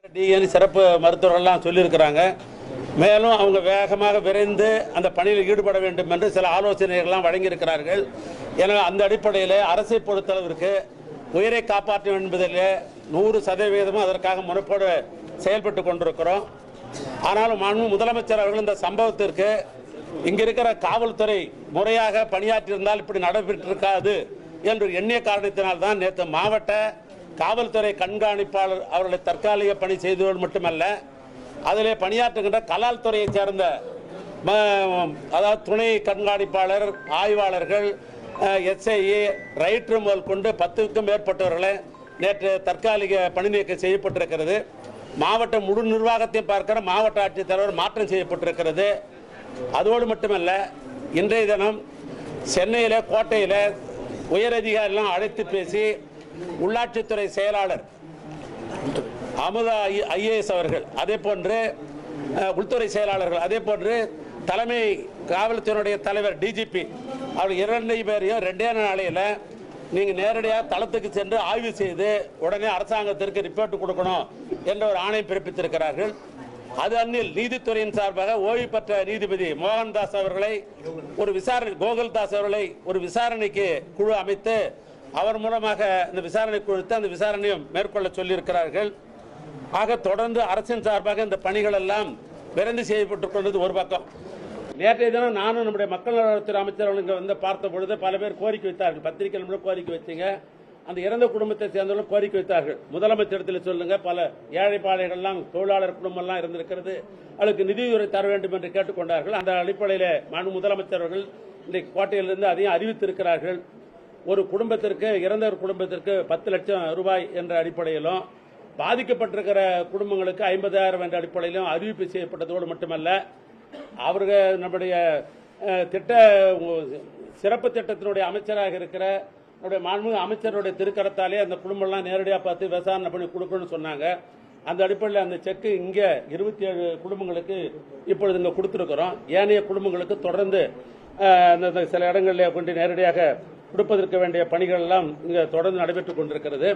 TN சிறப்பு மருத்துவர்கள்லாம் சொல்லியிருக்கிறாங்க. மேலும் அவங்க வேகமாக விரைந்து அந்த பணியில் ஈடுபட வேண்டும் என்று சில ஆலோசனைகள்லாம் வழங்கியிருக்கிறார்கள். எனவே அந்த அடிப்படையில் அரசை பொறுத்தளவிற்கு உயிரை காப்பாற்ற வேண்டும் என்பதில் 100% அதற்காக முனைப்போடு செயல்பட்டு கொண்டிருக்கிறோம். ஆனாலும் முதலமைச்சர் அவர்கள் இந்த சம்பவத்திற்கு இங்க இருக்கிற காவல்துறை முறையாக பணியாற்றியிருந்தால் இப்படி நடைபெற்றிருக்காது என்று எண்ணிய காரணத்தினால்தான் நேற்று மாவட்ட காவல்துறை கண்காணிப்பாளர் அவர்களை தற்காலிக பணி செய்ததோடு மட்டுமல்ல, அதிலே பணியாற்றுகின்ற கலால் துறையை சேர்ந்த அதாவது துணை கண்காணிப்பாளர், ஆய்வாளர்கள், எஸ்ஐஏ, ரைட்டர் முதல் கொண்டு 10க்கும் மேற்பட்டவர்களை நேற்று தற்காலிக பணி நீக்கம் செய்யப்பட்டிருக்கிறது. மாவட்ட முழு நிர்வாகத்தை பார்க்கிற மாவட்ட ஆட்சித்தலைவர் மாற்றம் செய்யப்பட்டிருக்கிறது. அதோடு மட்டுமல்ல, இன்றைய தினம் சென்னையில், கோட்டையில் உயரதிகாரிலாம் அழைத்து பேசி உள்ளாட்சித்துறை செயலாளர் அமுதா ஐஏஎஸ் அவர்கள், அதே போன்று உள்துறை செயலாளர்கள், அதே போன்று தலைமை காவல்துறையுடைய தலைவர் டிஜிபி அவர் 2 பேரையும் 2 நாளையில் நீங்கள் நேரடியாக தளத்துக்கு சென்று ஆய்வு செய்து உடனே அரசாங்கத்திற்கு ரிப்போர்ட் கொடுக்கணும் என்ற ஒரு ஆணை பிறப்பித்திருக்கிறார்கள். அது அன்னில் நீதித்துறையின் சார்பாக ஓய்வு பெற்ற நீதிபதி மோகன்தாஸ் அவர்களை கோகுல்தாஸ் அவர்களை ஒரு விசாரணைக்கு குழு அமைத்து அவர் மூலமாக இந்த விசாரணை குறித்து அந்த விசாரணையும் மேற்கொள்ள சொல்லியிருக்கிறார்கள். ஆக தொடர்ந்து அரசின் சார்பாக இந்த பணிகள் எல்லாம் விரைந்து செய்யப்பட்டுக் கொண்டது ஒரு பக்கம். நேற்றைய தினம் நானும் நம்முடைய மக்கள் நலத்துறை அமைச்சர்கள் இங்கே வந்து பார்த்த பொழுது பல பேர் கோரிக்கை வைத்தார்கள். பத்திரிகைகள் கோரிக்கை வச்சுங்க, அந்த இறந்த குடும்பத்தை சேர்ந்தவர்கள் கோரிக்கை வைத்தார்கள். முதலமைச்சரிடத்தில் சொல்லுங்க, பல ஏழை பாளையங்கள்லாம் தொழிலாளர் குடும்பம்லாம் இருந்திருக்கிறது, அவளுக்கு நிதியுதவி தர வேண்டும் என்று கேட்டுக்கொண்டார்கள். அந்த அடிப்படையில் முதலமைச்சர் அவர்கள் இன்றைக்கு கோட்டையிலிருந்து அதையும் அறிவித்திருக்கிறார்கள். ஒரு குடும்பத்திற்கு, இறந்தவர் குடும்பத்திற்கு 10 லட்சம் ரூபாய் என்ற அடிப்படையிலும், பாதிக்கப்பட்டிருக்கிற குடும்பங்களுக்கு 50,000 என்ற அடிப்படையிலும் அறிவிப்பு செய்யப்பட்டதோடு மட்டுமல்ல, அவர்கள் நம்முடைய சிறப்பு திட்டத்தினுடைய அமைச்சராக இருக்கிற மாண்புமிகு அமைச்சருடைய திருக்கரத்தாலே அந்த குடும்பம்லாம் நேரடியாக பார்த்து விசாரணை பண்ணி கொடுக்கணும்னு சொன்னாங்க. அந்த அடிப்படையில் அந்த செக்கு இங்கே 27 குடும்பங்களுக்கு இப்பொழுது இங்கே கொடுத்துருக்கிறோம். ஏனைய குடும்பங்களுக்கு தொடர்ந்து அந்த சில இடங்களில் கொண்டு நேரடியாக கொடுப்பதற்கு வேண்டிய பணிகள் எல்லாம் இங்கே தொடர்ந்து நடைபெற்றுக் கொண்டிருக்கிறது.